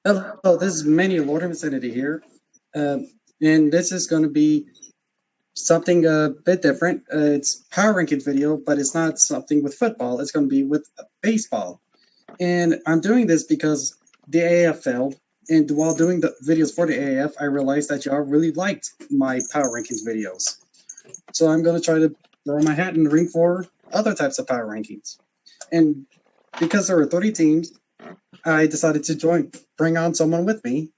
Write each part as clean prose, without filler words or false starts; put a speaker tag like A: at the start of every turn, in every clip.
A: Hello, this is Manny Lord Vicinity here, and this is going to be something a bit different. It's power rankings video, but it's not something with football. It's going to be with baseball, and I'm doing this because the AAF failed, and while doing the videos for the AAF, I realized that y'all really liked my power rankings videos. So I'm going to try to throw my hat in the ring for other types of power rankings, and because there were 30 teams, I decided to bring on someone with me.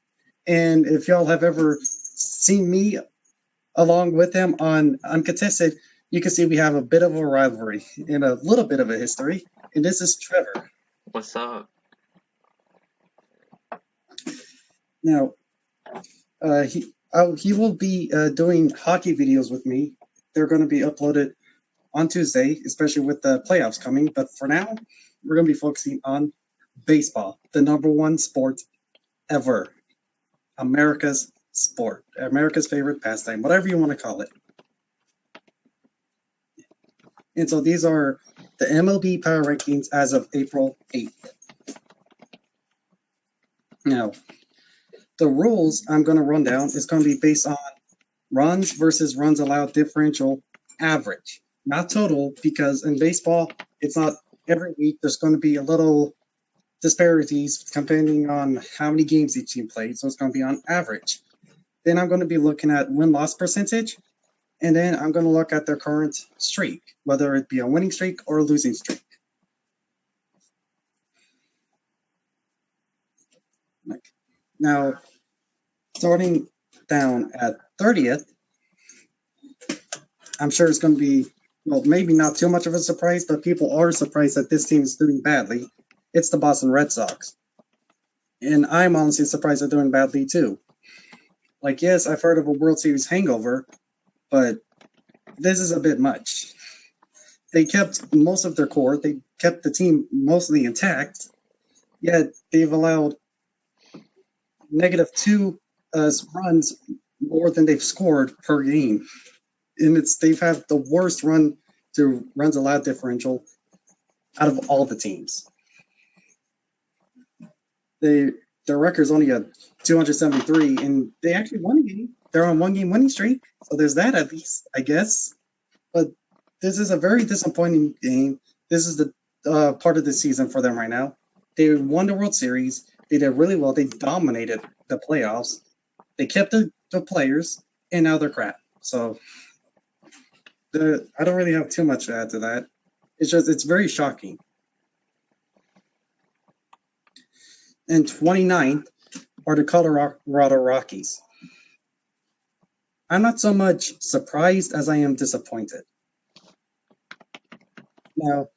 A: And if y'all have ever seen me along with him on Uncontested, you can see we have a bit of a rivalry and a little bit of a history. And this is Trevor.
B: What's up?
A: Now, he will be doing hockey videos with me. They're going to be uploaded on Tuesday, especially with the playoffs coming. But for now, we're going to be focusing on baseball, the number one sport ever. America's sport, America's favorite pastime, whatever you want to call it. And so these are the MLB power rankings as of April 8th. Now, the rules I'm going to run down is going to be based on runs versus runs allowed differential average, not total, because in baseball, it's not every week. There's going to be a little disparities depending on how many games each team played. So it's going to be on average. Then I'm going to be looking at win-loss percentage, and then I'm going to look at their current streak, whether it be a winning streak or a losing streak. Now, starting down at 30th, I'm sure it's going to be, well, maybe not too much of a surprise, but people are surprised that this team is doing badly. It's the Boston Red Sox. And I'm honestly surprised they're doing badly too. Like, yes, I've heard of a World Series hangover, but this is a bit much. They kept most of their core. They kept the team mostly intact, yet they've allowed -2 runs more than they've scored per game. And they've had the worst runs allowed differential out of all the teams. Their record's only a 273, and they actually won a game. They're on one-game winning streak, so there's that at least, I guess. But this is a very disappointing game. This is the part of the season for them right now. They won the World Series. They did really well. They dominated the playoffs. They kept the players, and now they're crap. So I don't really have too much to add to that. It's very shocking. And 29th are the Colorado Rockies. I'm not so much surprised as I am disappointed. Now,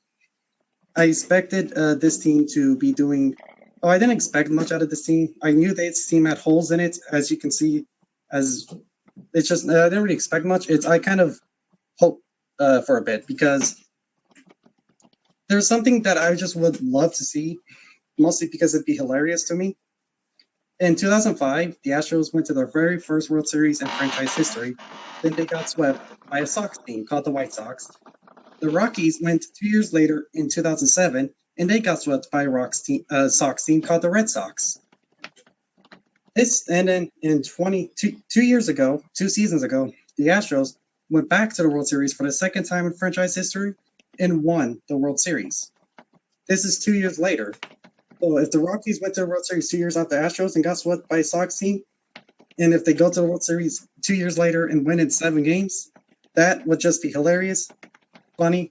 A: I expected this team to be doing. Oh, I didn't expect much out of this team. I knew this team had holes in it, as you can see. As it's just, I didn't really expect much. I kind of hope for a bit because there's something that I just would love to see, mostly because it'd be hilarious to me. In 2005, the Astros went to their very first World Series in franchise history. Then they got swept by a Sox team called the White Sox. The Rockies went 2 years later in 2007, and they got swept by a Sox team called the Red Sox. And then in 2 seasons ago, the Astros went back to the World Series for the second time in franchise history and won the World Series. This is 2 years later. So if the Rockies went to the World Series 2 years after the Astros and got swept by a Sox team, and if they go to the World Series 2 years later and win in 7 games, that would just be hilarious, funny.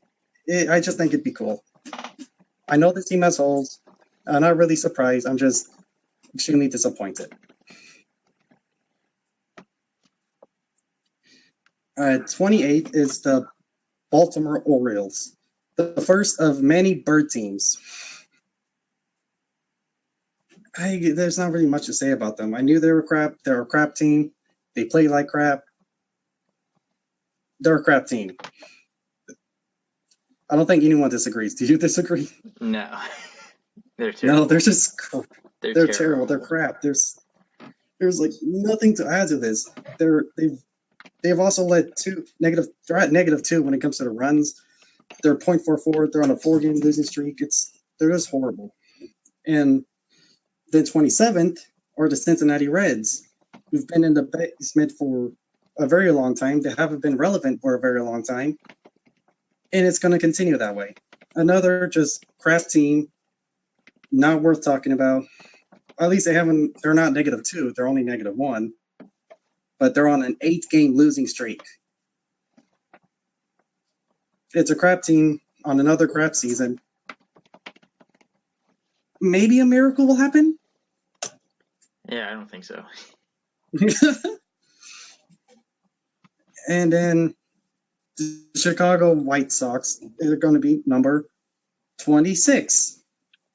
A: I just think it'd be cool. I know the team has holes. I'm not really surprised. I'm just extremely disappointed. 28th is the Baltimore Orioles, the first of many bird teams. There's not really much to say about them. I knew they were crap. They're a crap team. They play like crap. They're a crap team. I don't think anyone disagrees. Do you disagree?
B: No. They're terrible.
A: No, they're just
B: They're
A: terrible. They're crap. There's like nothing to add to this. They've also led negative. They're at -2 when it comes to the runs. They're .44. They're on a 4-game losing streak. They're just horrible. And Then 27th are the Cincinnati Reds, who've been in the basement for a very long time. They haven't been relevant for a very long time. And it's going to continue that way. Another just crap team, not worth talking about. At least they're not -2, they're only -1. But they're on an 8-game losing streak. It's a crap team on another crap season. Maybe a miracle will happen.
B: Yeah, I don't think so.
A: And then the Chicago White Sox, they're going to be number 26.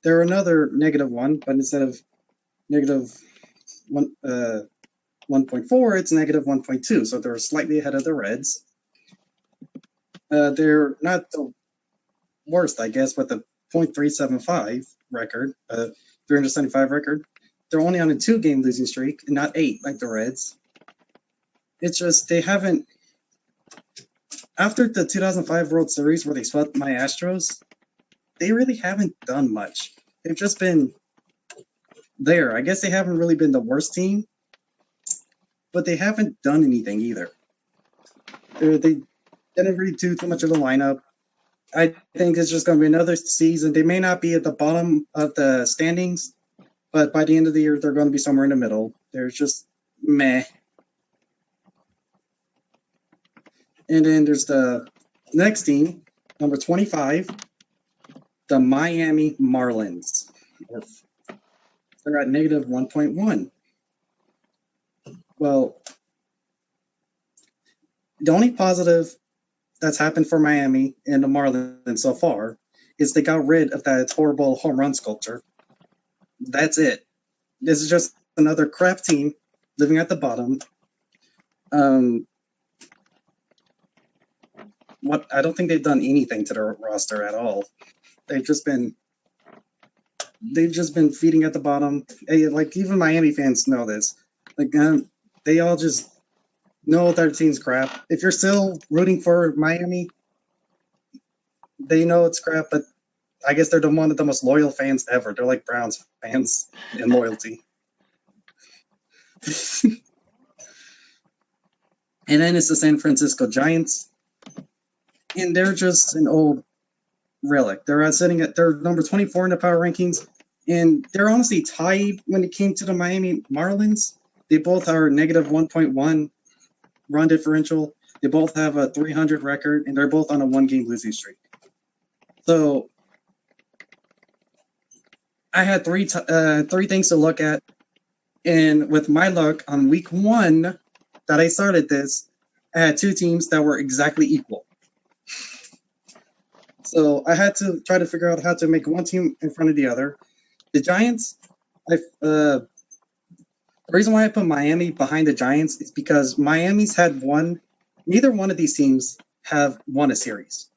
A: They're another -1, but instead of -1.4, it's -1.2. So they're slightly ahead of the Reds. They're not the worst, I guess, with a .375 record, 375 record. They're only on a 2-game losing streak and not 8 like the Reds. It's just they haven't. After the 2005 World Series where they swept my Astros, they really haven't done much. They've just been there. I guess they haven't really been the worst team, but they haven't done anything either. They didn't really do too much of the lineup. I think it's just going to be another season. They may not be at the bottom of the standings, but by the end of the year, they're going to be somewhere in the middle. They're just meh. And then there's the next team, number 25, the Miami Marlins. They're at -1.1. Well, the only positive that's happened for Miami and the Marlins so far is they got rid of that horrible home run sculpture. That's it. This is just another crap team living at the bottom. I don't think they've done anything to their roster at all. They've just been feeding at the bottom. Hey, like even Miami fans know this. Like they all just know their team's crap. If you're still rooting for Miami, they know it's crap, but I guess they're one of the most loyal fans ever. They're like Browns fans in loyalty. And then it's the San Francisco Giants. And they're just an old relic. They're number 24 in the power rankings. And they're honestly tied when it came to the Miami Marlins. They both are -1.1 run differential. They both have a 300 record, and they're both on a 1-game losing streak. So I had three things to look at. And with my luck, on week 1 that I started this, I had 2 teams that were exactly equal. So I had to try to figure out how to make one team in front of the other. The Giants, the reason why I put Miami behind the Giants is because Miami's had neither one of these teams have won a series.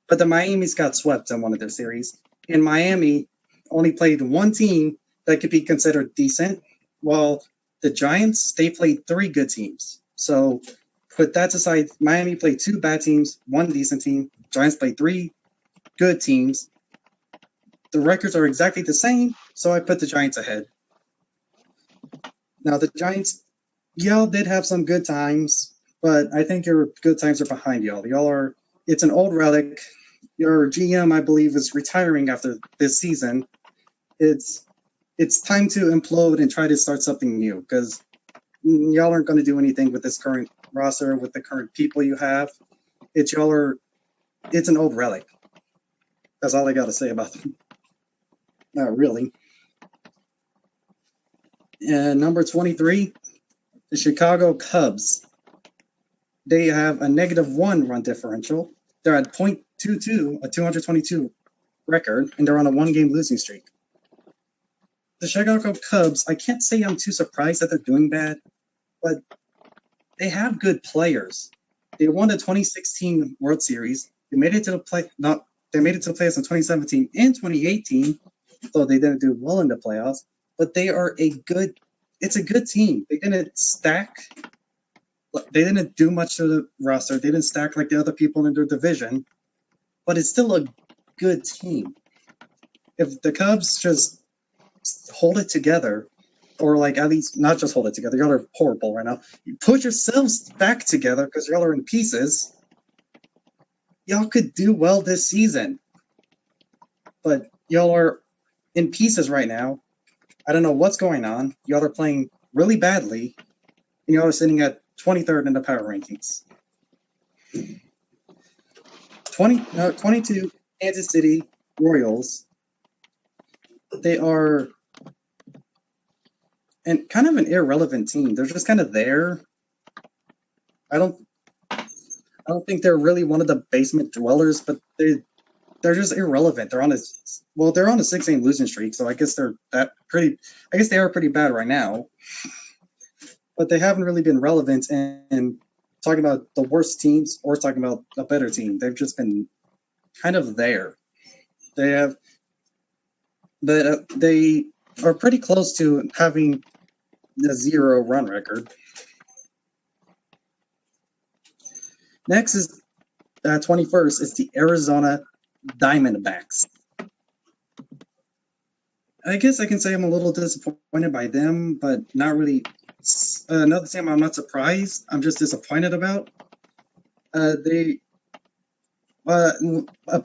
A: But the Miami's got swept in one of their series. And Miami only played one team that could be considered decent, while the Giants, they played 3 good teams. So put that aside, Miami played 2 bad teams, 1 decent team. Giants played 3 good teams. The records are exactly the same, so I put the Giants ahead. Now, the Giants, y'all did have some good times, but I think your good times are behind y'all. It's an old relic. Your GM, I believe, is retiring after this season. It's time to implode and try to start something new, because y'all aren't going to do anything with this current roster, with the current people you have. It's an old relic. That's all I got to say about them. Not really. Number 23, the Chicago Cubs. They have a -1 run differential. They're at .22, a 222 record, and they're on a 1-game losing streak. The Chicago Cubs, I can't say I'm too surprised that they're doing bad, but they have good players. They won the 2016 World Series. They made it to the playoffs in 2017 and 2018, though they didn't do well in the playoffs. But they are it's a good team. They didn't stack. They didn't do much to the roster. They didn't stack like the other people in their division, but it's still a good team. If the Cubs just hold it together, or like at least not just hold it together. Y'all are horrible right now. You put yourselves back together because y'all are in pieces. Y'all could do well this season, but y'all are in pieces right now. I don't know what's going on. Y'all are playing really badly, and y'all are sitting at 23rd in the power rankings. 22 Kansas City Royals. They are kind of an irrelevant team. They're just kind of there. I don't think they're really one of the basement dwellers, but they're just irrelevant. They're on a 6-game losing streak, so I guess they are pretty bad right now. But they haven't really been relevant in talking about the worst teams or talking about a better team. They've just been kind of there. They are pretty close to having a 0 run record. Next is 21st is the Arizona Diamondbacks. I guess I can say I'm a little disappointed by them, but not really. Another team I'm not surprised. I'm just disappointed about. A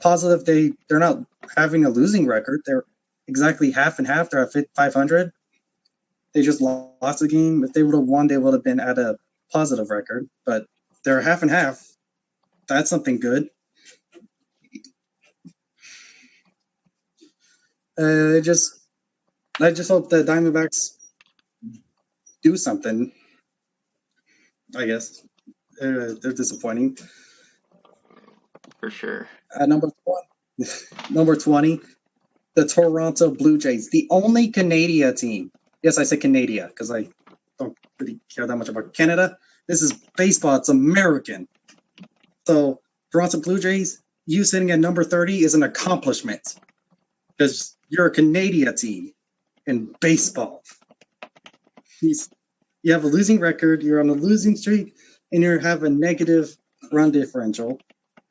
A: positive. They're not having a losing record. They're exactly half and half. They're at 500. They just lost a game. If they would have won, they would have been at a positive record. But they're half and half. That's something good. I just hope the Diamondbacks do something. I guess they're disappointing.
B: For sure.
A: Number 20, the Toronto Blue Jays, the only Canadian team. Yes, I say Canada because I don't really care that much about Canada. This is baseball. It's American. So Toronto Blue Jays, you sitting at number 30 is an accomplishment because you're a Canadian team in baseball. You have a losing record, you're on a losing streak, and you have a negative run differential.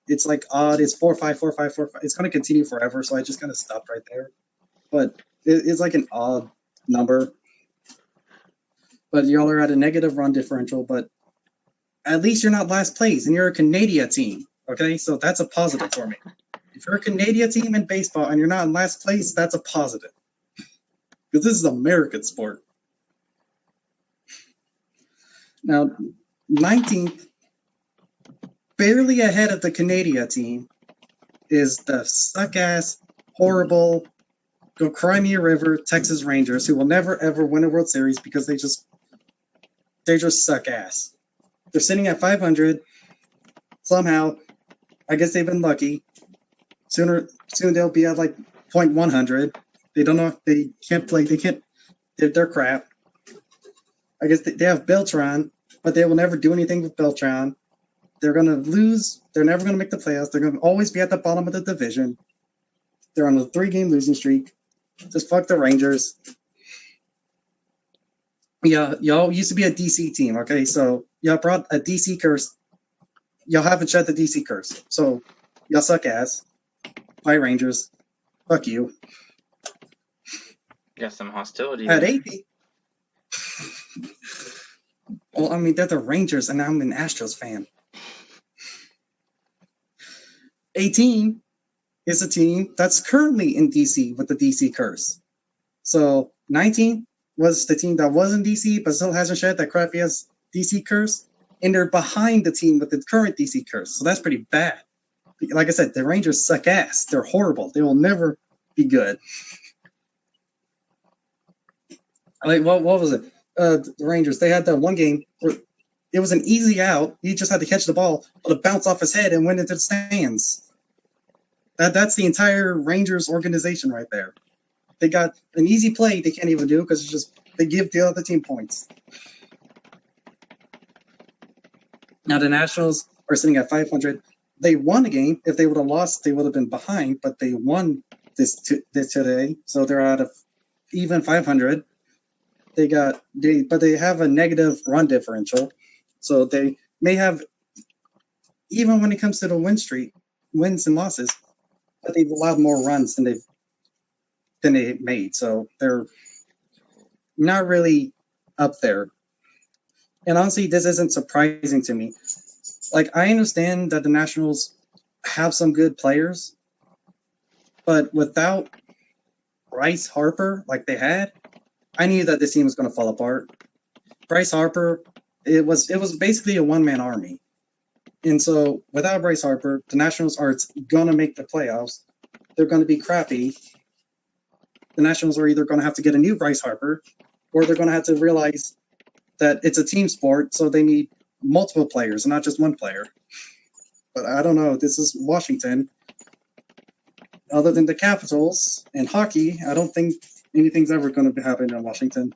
A: It's like odd. It's 4-5, 4-5, 4-5. It's going to continue forever, so I just kind of stopped right there. But it's like an odd number. But y'all are at a negative run differential, but at least you're not last place, and you're a Canadian team, okay? So that's a positive for me. If you're a Canadian team in baseball and you're not in last place, that's a positive. Because this is American sport. Now, 19th, barely ahead of the Canadian team, is the suck-ass, horrible, go cry me a river Texas Rangers, who will never, ever win a World Series because they just suck ass. They're sitting at 500. Somehow, I guess they've been lucky. Soon they'll be at like .100. They don't know. They can't play. They're crap. I guess they have Beltran, but they will never do anything with Beltran. They're going to lose. They're never going to make the playoffs. They're going to always be at the bottom of the division. They're on a 3-game losing streak. Just fuck the Rangers. Yeah, y'all used to be a DC team, okay? So y'all brought a DC curse. Y'all haven't shed the DC curse. So y'all suck ass. Bye, Rangers. Fuck you.
B: Got some hostility
A: At
B: there.
A: 80. Well, I mean, they're the Rangers, and I'm an Astros fan. 18 is a team that's currently in DC with the DC curse. So 19 was the team that was in DC but still hasn't shed that crappy ass DC curse, and they're behind the team with the current DC curse. So that's pretty bad. Like I said, the Rangers suck ass. They're horrible. They will never be good. Like what was it? The Rangers, they had that one game where it was an easy out. He just had to catch the ball, but it bounced off his head and went into the stands. That's the entire Rangers organization right there. They got an easy play they can't even do because it's just they give the other team points. Now the Nationals are sitting at 500. They won a game. If they would have lost, they would have been behind, but they won this today, so they're out of even 500. But they have a negative run differential, so they may have, even when it comes to the wins and losses, but they've allowed more runs than they've than they made. So they're not really up there. And honestly, this isn't surprising to me. Like, I understand that the Nationals have some good players, but without Bryce Harper like they had, I knew that this team was going to fall apart. Bryce Harper, it was basically a one-man army. And so without Bryce Harper, the Nationals aren't going to make the playoffs. They're going to be crappy. The Nationals are either going to have to get a new Bryce Harper, or they're going to have to realize that it's a team sport, so they need multiple players, not just one player. But I don't know. This is Washington. Other than the Capitals and hockey, I don't think anything's ever going to happen in Washington.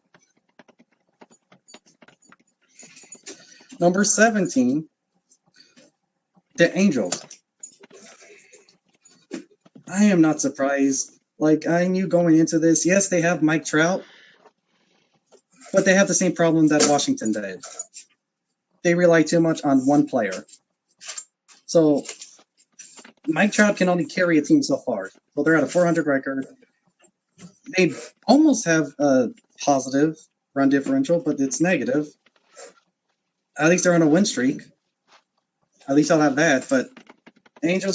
A: Number 17, the Angels. I am not surprised. Like, I knew going into this, yes, they have Mike Trout, but they have the same problem that Washington did. They rely too much on one player. So Mike Trout can only carry a team so far. Well, they're at a 400 record. They almost have a positive run differential, but it's negative. At least they're on a win streak. At least I'll have that. But Angel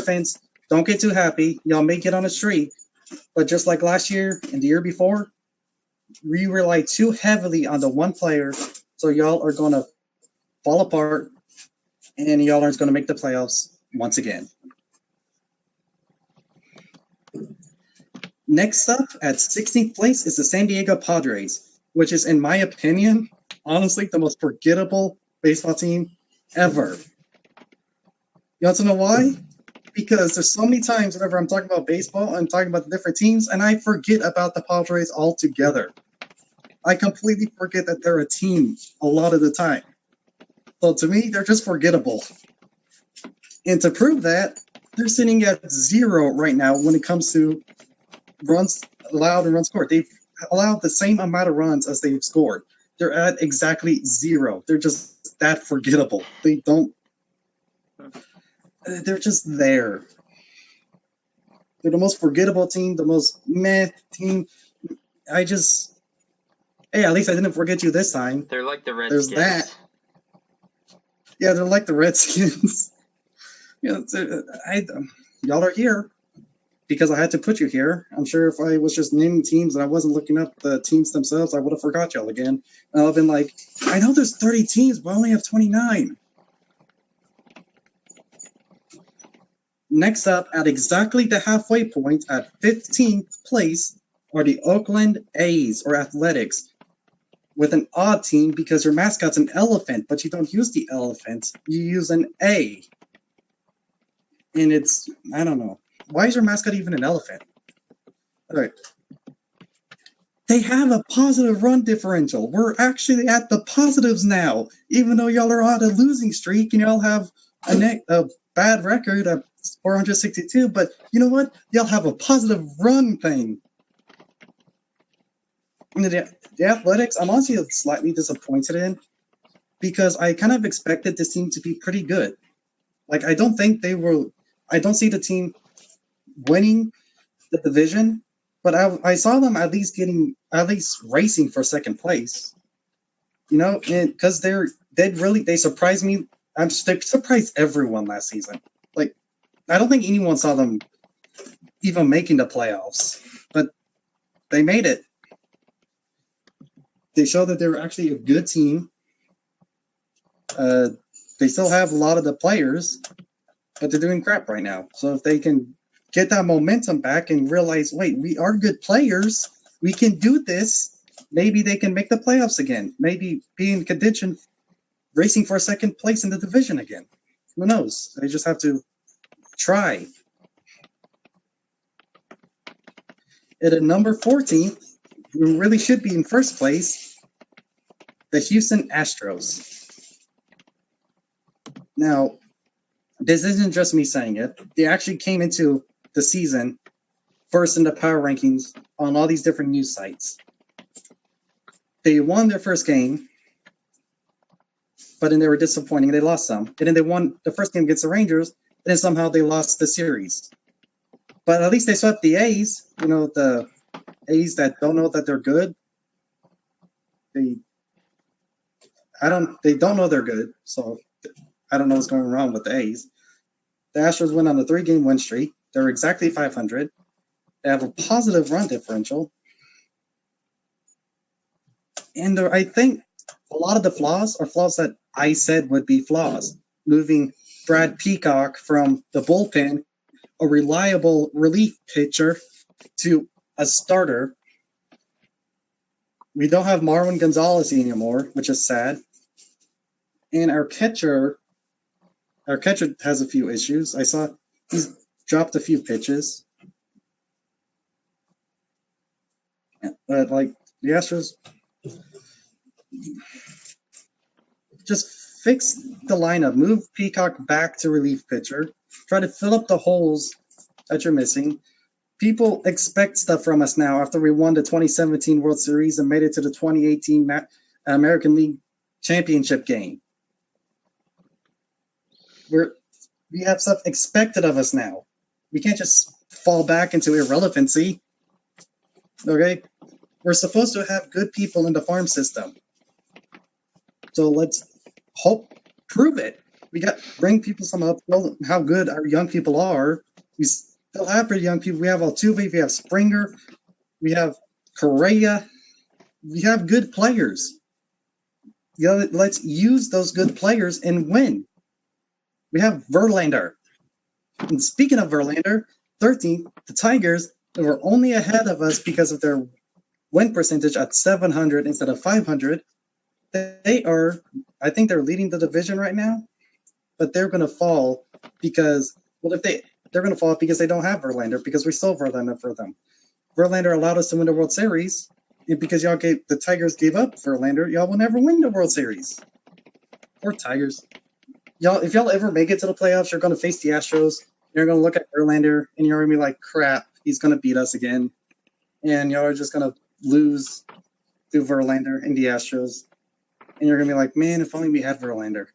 A: fans, don't get too happy. Y'all may get on a streak, but just like last year and the year before, we rely too heavily on the one player, so y'all are going to fall apart, and y'all aren't going to make the playoffs once again. Next up, at 16th place, is the San Diego Padres, which is, in my opinion, honestly, the most forgettable baseball team ever. You want to know why? Because there's so many times whenever I'm talking about baseball, I'm talking about the different teams, and I forget about the Padres altogether. I completely forget that they're a team a lot of the time. So to me, they're just forgettable. And to prove that, they're sitting at 0 right now when it comes to runs allowed and runs scored. They've allowed the same amount of runs as they've scored. They're at exactly 0. They're just that forgettable. They're just there. They're the most forgettable team, the most meh team. Hey, at least I didn't forget you this time.
B: They're like the Redskins.
A: There's that. Yeah, they're like the Redskins. Y'all are here because I had to put you here. I'm sure if I was just naming teams and I wasn't looking up the teams themselves, I would have forgot y'all again. And I've been like, I know there's 30 teams, but I only have 29. Next up, at exactly the halfway point, at 15th place, are the Oakland A's, or Athletics, with an odd team because your mascot's an elephant, but you don't use the elephant. You use an A. And it's, I don't know. Why is your mascot even an elephant? All right. They have a positive run differential. We're actually at the positives now, even though y'all are on a losing streak and y'all have a bad record of 462. But you know what? Y'all have a positive run thing. The Athletics, I'm honestly slightly disappointed in because I kind of expected this team to be pretty good. Like, I don't see the team winning the division, but I saw them at least racing for second place. You know, and because they surprised me. They surprised everyone last season. Like, I don't think anyone saw them even making the playoffs, but they made it. They showed that they were actually a good team. They still have a lot of the players, but they're doing crap right now. So if they can get that momentum back and realize, wait, we are good players, we can do this, maybe they can make the playoffs again. Maybe be in contention, racing for second place in the division again. Who knows? They just have to try. At number 14, who really should be in first place, the Houston Astros. Now, this isn't just me saying it. They actually came into the season first in the power rankings on all these different news sites. They won their first game, but then they were disappointing. They lost some. And then they won the first game against the Rangers, and then somehow they lost the series. But at least they swept the A's. You know, the A's that don't know that they're good. They don't know they're good. So I don't know what's going wrong with the A's. The Astros went on a 3-game win streak. They're exactly 500. They have a positive run differential. And I think a lot of the flaws are flaws that I said would be flaws. Moving Brad Peacock from the bullpen, a reliable relief pitcher, to a starter. We don't have Marwin Gonzalez anymore, which is sad. And our catcher has a few issues. I saw he's dropped a few pitches. But like the Astros just fix the lineup, move Peacock back to relief pitcher, try to fill up the holes that you're missing. People expect stuff from us now after we won the 2017 World Series and made it to the 2018 American League Championship game. We have stuff expected of us now. We can't just fall back into irrelevancy. Okay? We're supposed to have good people in the farm system. So let's prove it. We got bring people some up, tell how good our young people are. We still have pretty young people. We have Altuve, we have Springer, we have Correa. We have good players. Let's use those good players and win. We have Verlander. And speaking of Verlander, 13th, the Tigers were only ahead of us because of their win percentage at 700 instead of 500. They are, I think they're leading the division right now, but they're going to fall because, they're going to fall because they don't have Verlander, because we stole Verlander for them. Verlander allowed us to win the World Series, and because the Tigers gave up Verlander, y'all will never win the World Series. Poor Tigers. If y'all ever make it to the playoffs, you're going to face the Astros. You're going to look at Verlander, and you're going to be like, crap, he's going to beat us again. And y'all are just going to lose to Verlander and the Astros. And you're going to be like, man, if only we had Verlander.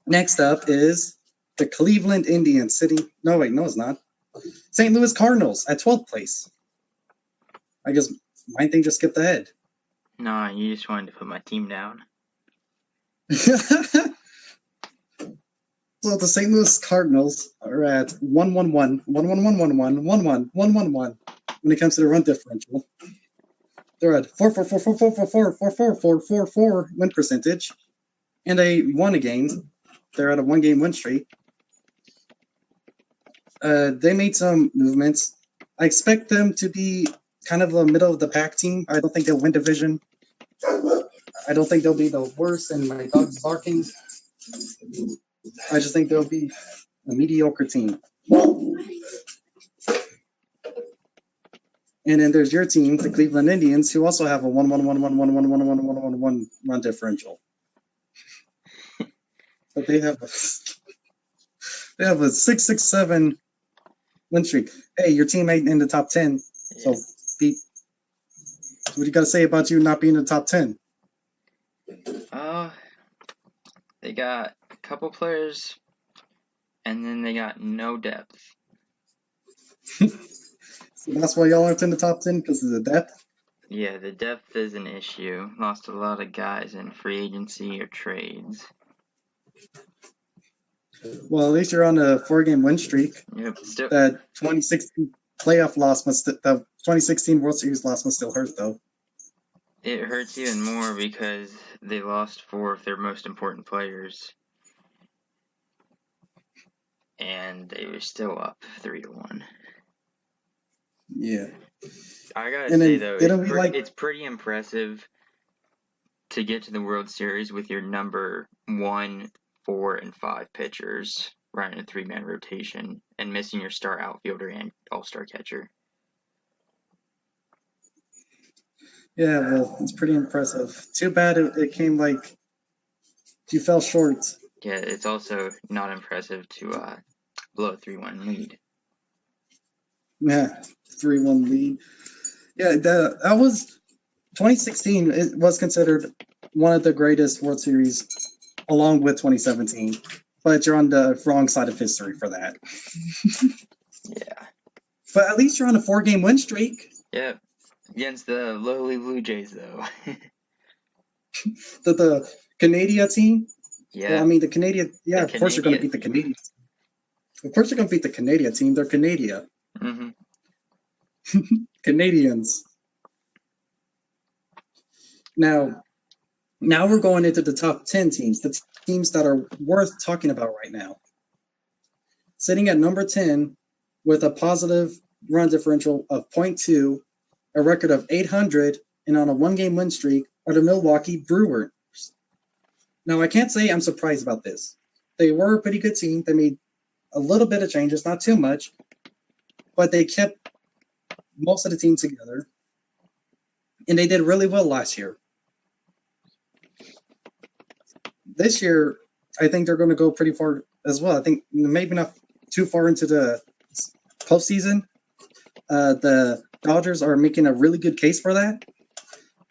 A: Next up is the Cleveland Indians sitting. No, wait, no, it's not. St. Louis Cardinals at 12th place. I guess my thing just skipped ahead.
B: No, you just wanted to put my team down.
A: So the St. Louis Cardinals are at 1-1-1, 1-1-1, 1-1, 1-1, 1-1-1 when it comes to the run differential. They're at 4-4-4-4-4-4-4-4-4-4 win percentage, and they won a game. They're at a 1-game win streak. They made some movements. I expect them to be kind of a middle of the pack team. I don't think they'll win division. I don't think they'll be the worst, and my dog's barking. I just think they'll be a mediocre team. And then there's your team, the Cleveland Indians, who also have a 1-1-1-1-1-1-1-1-1-1 run differential. But they have a 6-6-7 win streak. Hey, your team ain't in the top 10. So, Pete, what do you got to say about you not being in the top 10?
B: They got a couple players, and then they got no depth.
A: So that's why y'all aren't in the top 10, because of the depth?
B: Yeah, the depth is an issue. Lost a lot of guys in free agency or trades.
A: Well, at least you're on a 4-game win streak.
B: Yep. Still,
A: That 2016 playoff loss the 2016 World Series loss must still hurt, though.
B: it hurts even more because they lost 4 of their most important players. And they were still up 3-1.
A: Yeah.
B: I gotta say, though,
A: it's
B: pretty impressive to get to the World Series with your number 1, 4, and 5 pitchers running a 3-man rotation and missing your star outfielder and all-star catcher.
A: Yeah, well, it's pretty impressive. Too bad it came you fell short.
B: Yeah, it's also not impressive to blow a 3-1 lead.
A: Yeah, 3-1 lead. Yeah, that was 2016. It was considered one of the greatest World Series, along with 2017. but you're on the wrong side of history for that.
B: Yeah.
A: But at least you're on a 4-game win streak.
B: Yep. Against the lowly Blue Jays, though.
A: The Canadian team.
B: Yeah.
A: Well, I mean the Canadian. Yeah, of course you're going to beat the Canadians. Of course you're going to beat the Canadian team. They're Canadian.
B: Mm-hmm.
A: Canadians. Now we're going into the top 10 teams, the teams that are worth talking about right now. Sitting at number 10 with a positive run differential of 0.2, a record of 800, and on a 1-game win streak are the Milwaukee Brewers. Now, I can't say I'm surprised about this. They were a pretty good team. They made a little bit of changes, not too much, but they kept most of the team together, and they did really well last year. This year, I think they're going to go pretty far as well. I think maybe not too far into the postseason. The Dodgers are making a really good case for that.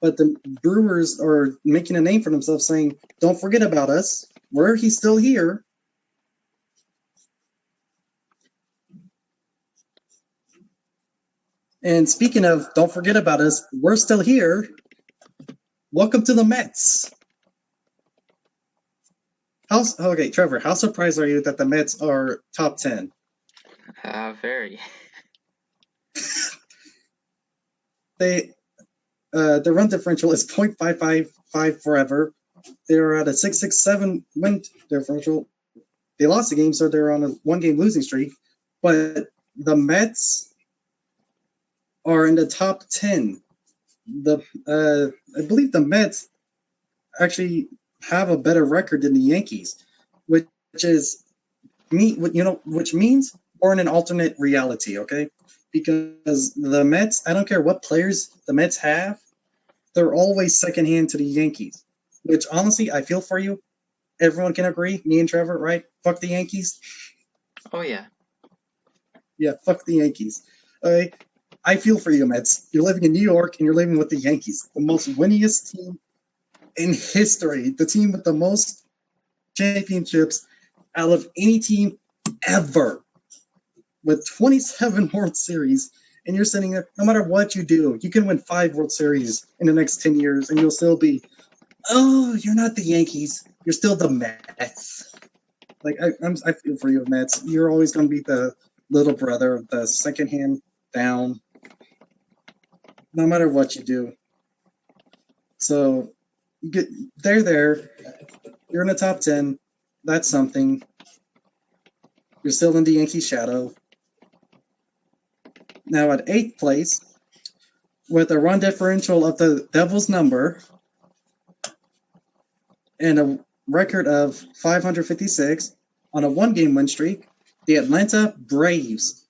A: But the Brewers are making a name for themselves, saying, don't forget about us. He's still here. And speaking of don't forget about us, we're still here. Welcome to the Mets. Okay, Trevor, how surprised are you that the Mets are top 10?
B: Very.
A: The run differential is .555 forever. They're at a 6.67 win differential. They lost the game, so they're on a 1-game losing streak. But the Mets are in the top 10. I believe the Mets actually have a better record than the Yankees, which means we're in an alternate reality, okay? Because the Mets, I don't care what players the Mets have, they're always secondhand to the Yankees, which honestly, I feel for you. Everyone can agree, me and Trevor, right? Fuck the Yankees.
B: Oh, yeah.
A: Yeah, fuck the Yankees. Okay? I feel for you, Mets. You're living in New York and you're living with the Yankees, the most winningest team in history, the team with the most championships out of any team ever, with 27 World Series. And you're sitting there, no matter what you do, you can win 5 World Series in the next 10 years, and you'll still be, oh, you're not the Yankees. You're still the Mets. Like, I feel for you, Mets. You're always going to be the little brother, the second hand down, no matter what you do. So, they're there. You're in the top 10. That's something. You're still in the Yankee shadow. Now at 8th place, with a run differential of the Devil's number and a record of 556 on a 1-game win streak, the Atlanta Braves,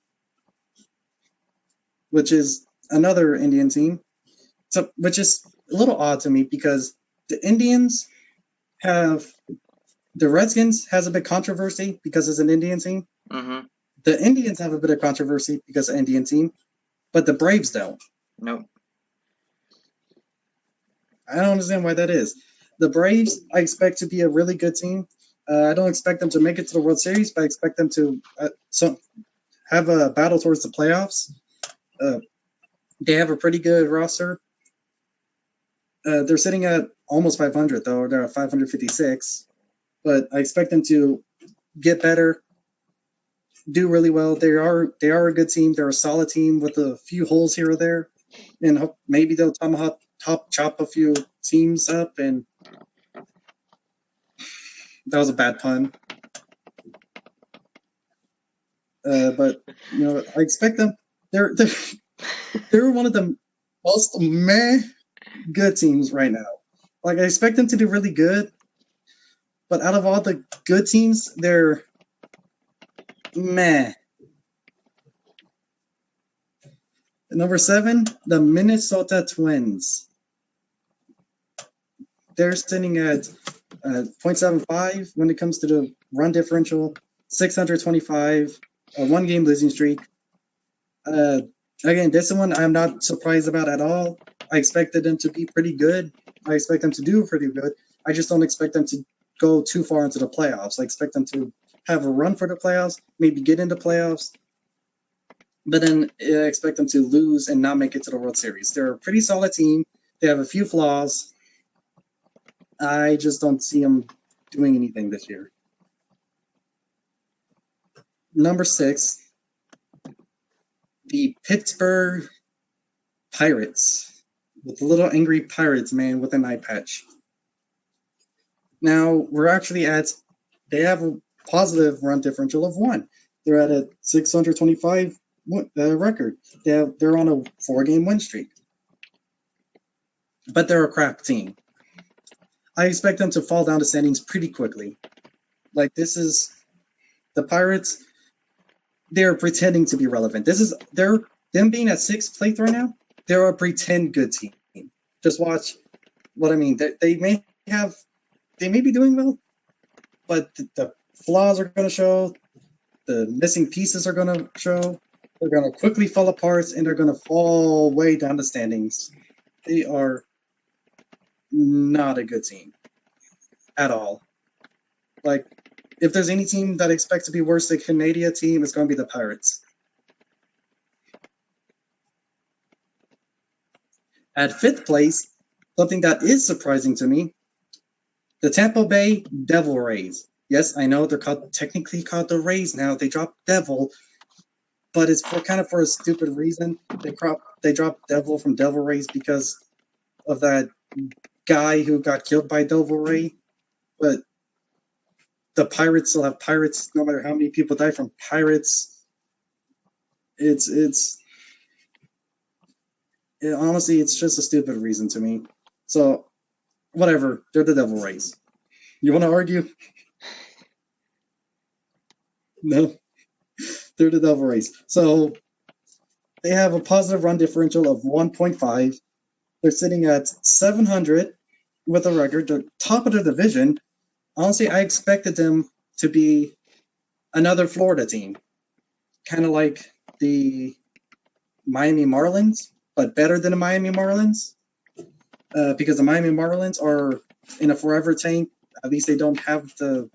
A: which is another Indian team, which is a little odd to me because the Redskins has a big controversy because it's an Indian team.
B: Mm-hmm.
A: The Indians have a bit of controversy because of Indian team, but the Braves don't.
B: Nope.
A: I don't understand why that is. The Braves, I expect to be a really good team. I don't expect them to make it to the World Series, but I expect them to have a battle towards the playoffs. They have a pretty good roster. They're sitting at almost 500, though. They're at 556. But I expect them to get better, do really well. They are a good team. They're a solid team with a few holes here or there. And maybe they'll chop a few teams up. And that was a bad pun. But, I expect them. They're one of the most good teams right now. Like, I expect them to do really good. But out of all the good teams, they're meh. Number 7, the Minnesota Twins. They're sitting at 0.75 when it comes to the run differential, 625, a 1-game losing streak. Again, this one I'm not surprised about at all. I expected them to be pretty good. I expect them to do pretty good. I just don't expect them to go too far into the playoffs. I expect them to have a run for the playoffs, maybe get into playoffs, but then I expect them to lose and not make it to the World Series. They're a pretty solid team. They have a few flaws. I just don't see them doing anything this year. Number 6, the Pittsburgh Pirates, with the little angry pirates man with an eye patch. Now, they have a positive run differential of 1. They're at a 625 record. They're on a 4-game win streak. But they're a crap team. I expect them to fall down the standings pretty quickly. Like, this is the Pirates. They're pretending to be relevant. Them being at 6th place right now. They're a pretend good team. Just watch what I mean. They may be doing well, but the flaws are going to show. The missing pieces are going to show. They're going to quickly fall apart, and they're going to fall way down the standings. They are not a good team at all. Like, if there's any team that I expect to be worse than Canadian team, it's going to be the Pirates. At 5th place, something that is surprising to me, the Tampa Bay Devil Rays. Yes, I know they're technically called the Rays now. They dropped Devil, but it's for a stupid reason. They dropped Devil from Devil Rays because of that guy who got killed by Devil Ray. But the Pirates still have Pirates, no matter how many people die from Pirates. Honestly, it's just a stupid reason to me. So, whatever. They're the Devil Rays. You want to argue? No. They're the Devil Rays. So, they have a positive run differential of 1.5. They're sitting at 700 with a record. They're top of the division. Honestly, I expected them to be another Florida team. Kind of like the Miami Marlins, but better than the Miami Marlins. Because the Miami Marlins are in a forever tank. At least they don't have the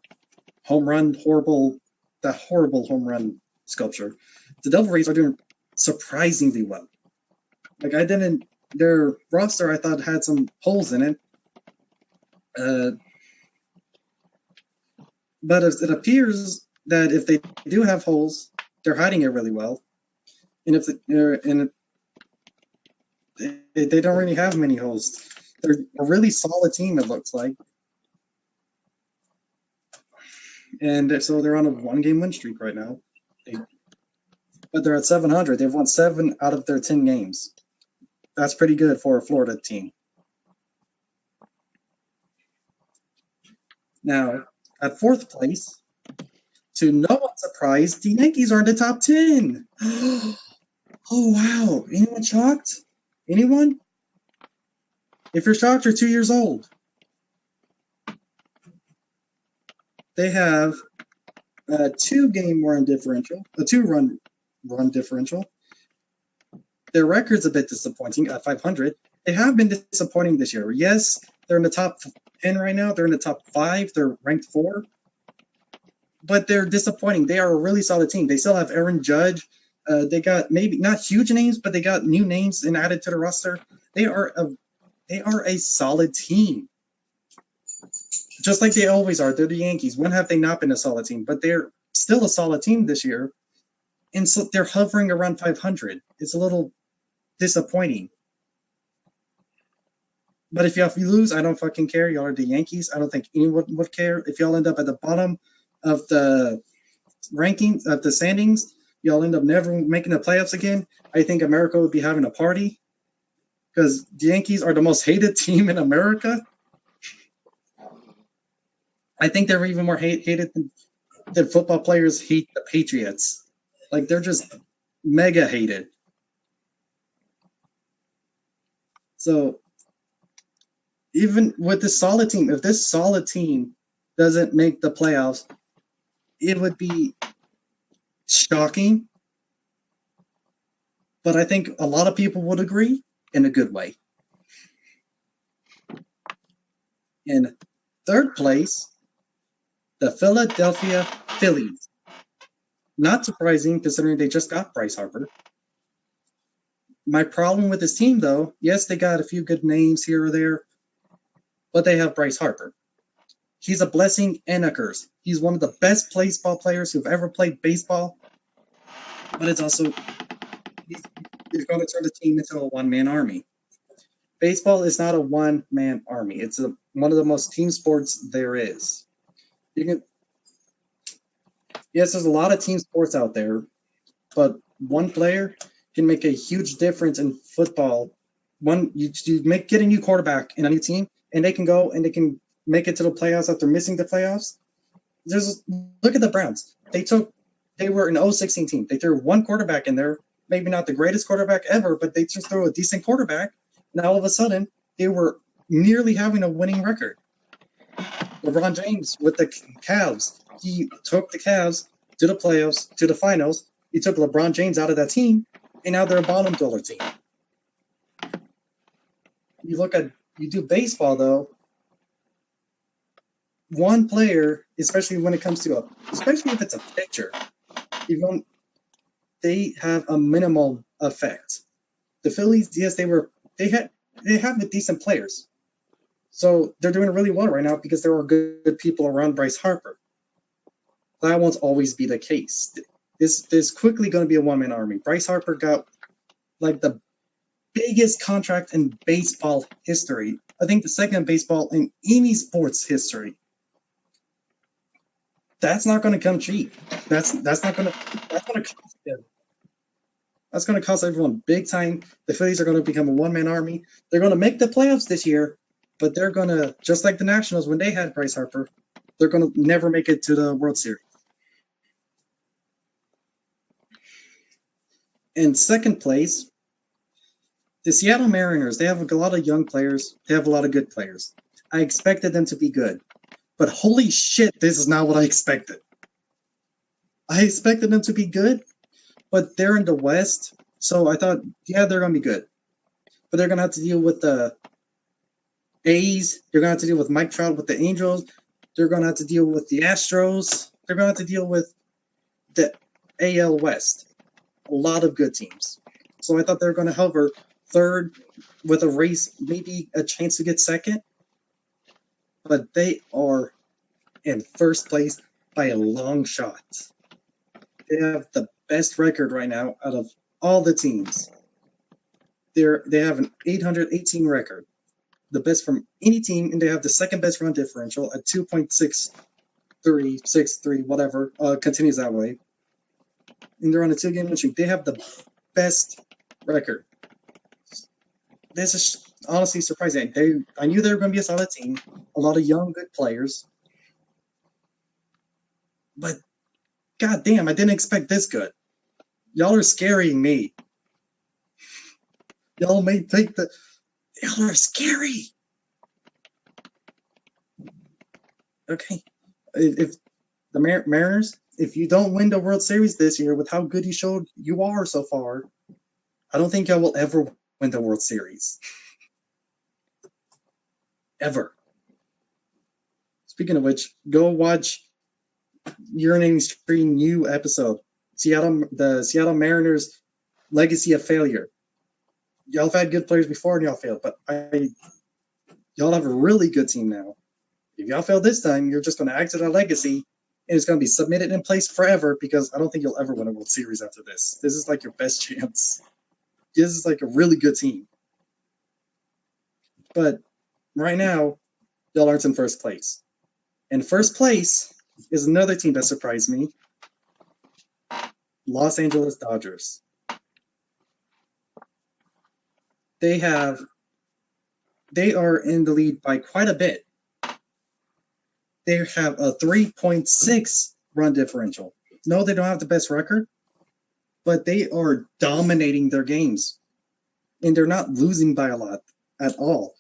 A: horrible home run sculpture. The Devil Rays are doing surprisingly well. Their roster I thought had some holes in it. But it appears that if they do have holes, they're hiding it really well. And they don't really have many holes. They're a really solid team, it looks like. And so they're on a 1-game win streak right now. But they're at 700. They've won 7 out of their 10 games. That's pretty good for a Florida team. Now, at 4th place, to no one's surprise, the Yankees are in the top 10. Oh, wow. Anyone shocked? Anyone? If you're shocked, you're 2 years old. They have a 2-game run differential, a 2-run differential. Their record's a bit disappointing at 500. They have been disappointing this year. Yes, they're in the top 10 right now. They're in the top 5. They're ranked 4. But they're disappointing. They are a really solid team. They still have Aaron Judge. They got maybe not huge names, but they got new names and added to the roster. They are a solid team. Just like they always are. They're the Yankees. When have they not been a solid team? But they're still a solid team this year. And so they're hovering around 500. It's a little disappointing. But if you lose, I don't fucking care. Y'all are the Yankees. I don't think anyone would care. If y'all end up at the bottom of the rankings, of the standings, y'all end up never making the playoffs again, I think America would be having a party. Because the Yankees are the most hated team in America. I think they're even more hated than football players hate the Patriots. Like, they're just mega hated. So, even with this solid team, if this solid team doesn't make the playoffs, it would be shocking. But I think a lot of people would agree in a good way. In 3rd place, the Philadelphia Phillies. Not surprising considering they just got Bryce Harper. My problem with this team, though, yes, they got a few good names here or there, but they have Bryce Harper. He's a blessing and a curse. He's one of the best baseball players who've ever played baseball, but it's also he's going to turn the team into a one-man army. Baseball is not a one-man army. It's one of the most team sports there is. Yes, there's a lot of team sports out there, but one player can make a huge difference in football. You get a new quarterback in a new team, and they can go and they can make it to the playoffs after missing the playoffs. Look at the Browns. They were an 0-16 team. They threw one quarterback in there, maybe not the greatest quarterback ever, but they just threw a decent quarterback. And all of a sudden, they were nearly having a winning record. LeBron James with the Cavs. He took the Cavs to the playoffs, to the finals. He took LeBron James out of that team, and now they're a bottom dweller team. You do baseball, though, one player, especially when it comes to especially if it's a pitcher, they have a minimal effect. The Phillies, yes, they have decent players. So they're doing really well right now because there are good people around Bryce Harper. That won't always be the case. There's quickly going to be a one-man army. Bryce Harper got like the biggest contract in baseball history. I think the second in baseball in any sports history. That's not going to come cheap. That's going to cost them. That's going to cost everyone big time. The Phillies are going to become a one-man army. They're going to make the playoffs this year, but they're going to, just like the Nationals when they had Bryce Harper, they're going to never make it to the World Series. In second place, the Seattle Mariners. They have a lot of young players. They have a lot of good players. I expected them to be good. But holy shit, this is not what I expected. I expected them to be good, but they're in the West, so I thought, yeah, they're going to be good. But they're going to have to deal with the A's. They're going to have to deal with Mike Trout with the Angels. They're going to have to deal with the Astros. They're going to have to deal with the AL West. A lot of good teams. So I thought they were going to hover third with a race, maybe a chance to get second. But they are in first place by a long shot. They have the best record right now out of all the teams. They have an 818 record, the best from any team, and they have the second best run differential at 2.63, whatever, continues that way. And they're on a 2-game win streak. They have the best record. This is honestly surprising. I knew they were going to be a solid team, a lot of young, good players. But, goddamn, I didn't expect this good. Y'all are scaring me. Y'all may think that y'all are scary. Okay. If the Mariners, if you don't win the World Series this year with how good you are so far, I don't think y'all will ever win the World Series. Ever. Speaking of which, go watch Urinating Stream new episode. The Seattle Mariners Legacy of Failure. Y'all have had good players before and y'all failed, but y'all have a really good team now. If y'all fail this time, you're just going to exit our legacy, and it's going to be submitted in place forever because I don't think you'll ever win a World Series after this. This is like your best chance. This is like a really good team. But right now, y'all aren't in first place. In first place is another team that surprised me. Los Angeles Dodgers. They are in the lead by quite a bit. They have a 3.6 run differential. No, they don't have the best record, but they are dominating their games. And they're not losing by a lot at all.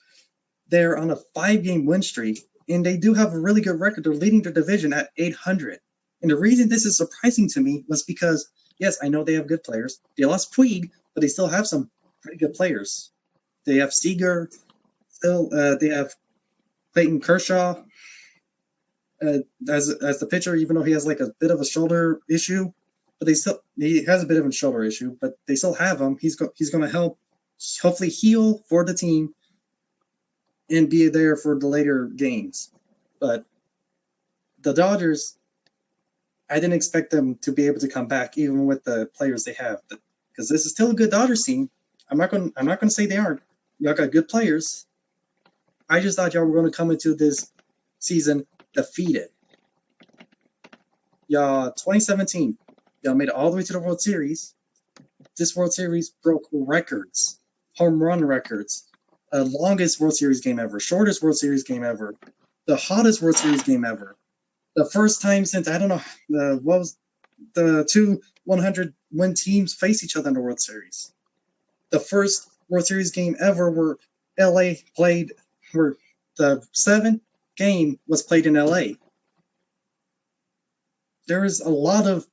A: They're on a 5-game win streak, and they do have a really good record. They're leading their division at 800. And the reason this is surprising to me was because, yes, I know they have good players. They lost Puig, but they still have some pretty good players. They have Seager. They have Clayton Kershaw. as the pitcher, even though he has like a bit of a shoulder issue, but he has a bit of a shoulder issue, but they still have him. He's going to help hopefully heal for the team and be there for the later games. But the Dodgers, I didn't expect them to be able to come back even with the players they have, because this is still a good Dodgers team. I'm not going to say they aren't. Y'all got good players. I just thought y'all were going to come into this season defeated. Y'all, 2017, y'all made it all the way to the World Series. This World Series broke records, home run records, longest World Series game ever, shortest World Series game ever, the hottest World Series game ever. The first time since, I don't know, what was the two 100-win teams face each other in the World Series. The first World Series game ever where LA played, where the 7th game was played in LA. There is a lot of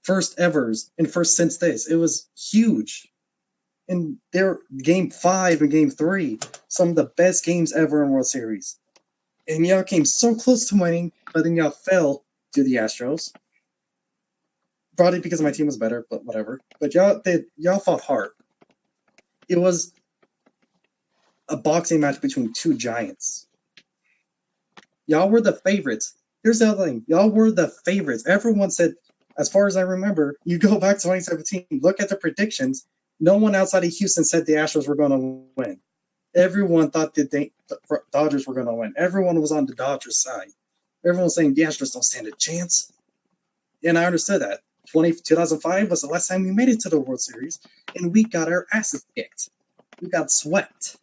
A: first evers and first since this. It was huge. And their game 5 and game 3, some of the best games ever in World Series. And y'all came so close to winning, but then y'all fell to the Astros. Probably because my team was better, but whatever. But y'all fought hard. It was a boxing match between two giants. Y'all were the favorites. Here's the other thing. Y'all were the favorites. Everyone said, as far as I remember, you go back to 2017, look at the predictions. No one outside of Houston said the Astros were going to win. Everyone thought that the Dodgers were going to win. Everyone was on the Dodgers side. Everyone was saying the Astros don't stand a chance. And I understood that. 2005 was the last time we made it to the World Series, and we got our asses kicked. We got swept.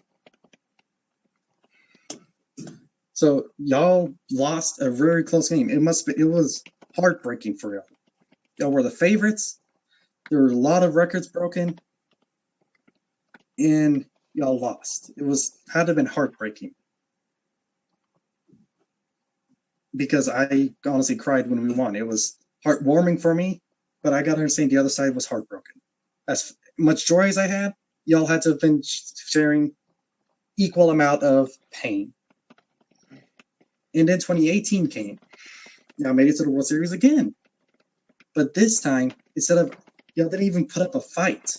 A: So y'all lost a very close game. It was heartbreaking for y'all. Y'all were the favorites. There were a lot of records broken, and y'all lost. It had to have been heartbreaking. Because I honestly cried when we won. It was heartwarming for me, but I got to understand the other side was heartbroken. As much joy as I had, y'all had to have been sharing equal amount of pain. And then 2018 came. Y'all made it to the World Series again. But this time, instead of, y'all didn't even put up a fight.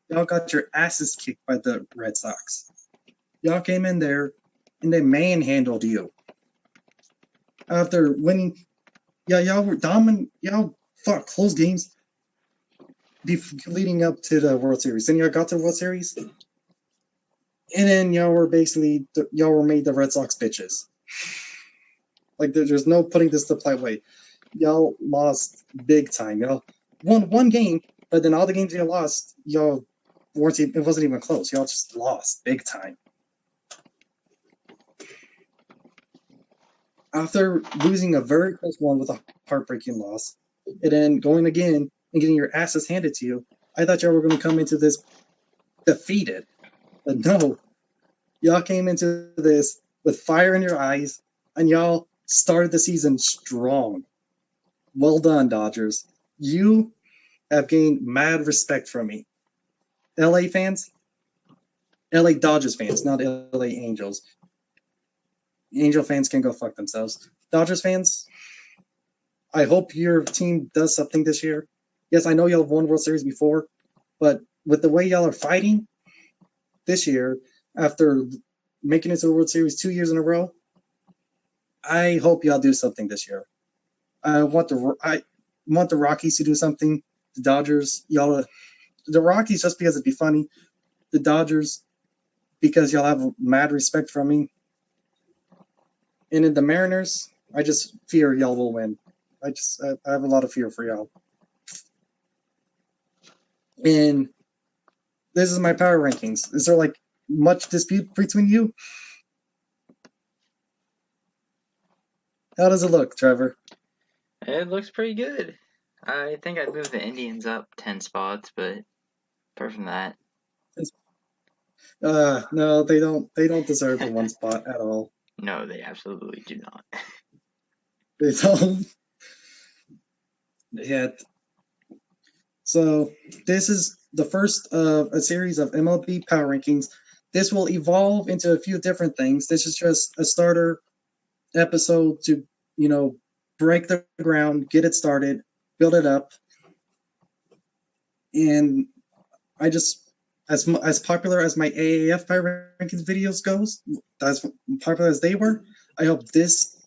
A: Y'all got your asses kicked by the Red Sox. Y'all came in there and they manhandled you. After winning, y'all were dominant. Y'all fought close games leading up to the World Series. Then y'all got to the World Series, and then y'all were made the Red Sox bitches. Like there's no putting this the polite way. Y'all lost big time. Y'all won one game, but then all the games y'all lost, y'all weren't. It wasn't even close. Y'all just lost big time. After losing a very close one with a heartbreaking loss, and then going again and getting your asses handed to you, I thought y'all were going to come into this defeated. But no, y'all came into this with fire in your eyes, and y'all started the season strong. Well done, Dodgers. You have gained mad respect from me. LA fans, LA Dodgers fans, not LA Angels. Angel fans can go fuck themselves. Dodgers fans, I hope your team does something this year. Yes, I know y'all have won World Series before, but with the way y'all are fighting this year, after making it to the World Series 2 years in a row, I hope y'all do something this year. I want the Rockies to do something. The Dodgers, the Rockies just because it'd be funny. The Dodgers, because y'all have mad respect from me. And in the Mariners, I just fear y'all will win. I have a lot of fear for y'all. And this is my power rankings. Is there like much dispute between you? How does it look, Trevor?
B: It looks pretty good. I think I moved the Indians up 10 spots, but apart from that.
A: No, they don't deserve the one spot at all.
B: No, they absolutely do not.
A: They don't. Yet. So this is the first of a series of MLB power rankings. This will evolve into a few different things. This is just a starter episode to break the ground, get it started, build it up, and I just as popular as my AAF Power Rankings videos goes, as popular as they were, I hope this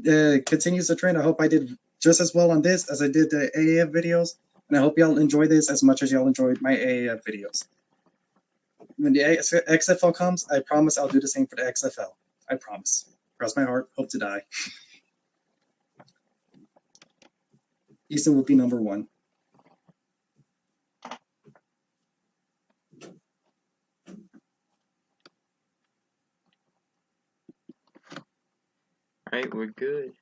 A: continues the trend. I hope I did just as well on this as I did the AAF videos, and I hope y'all enjoy this as much as y'all enjoyed my AAF videos. When the XFL comes, I promise I'll do the same for the XFL. I promise. Cross my heart. Hope to die. Easton will be number one.
B: All right, we're good.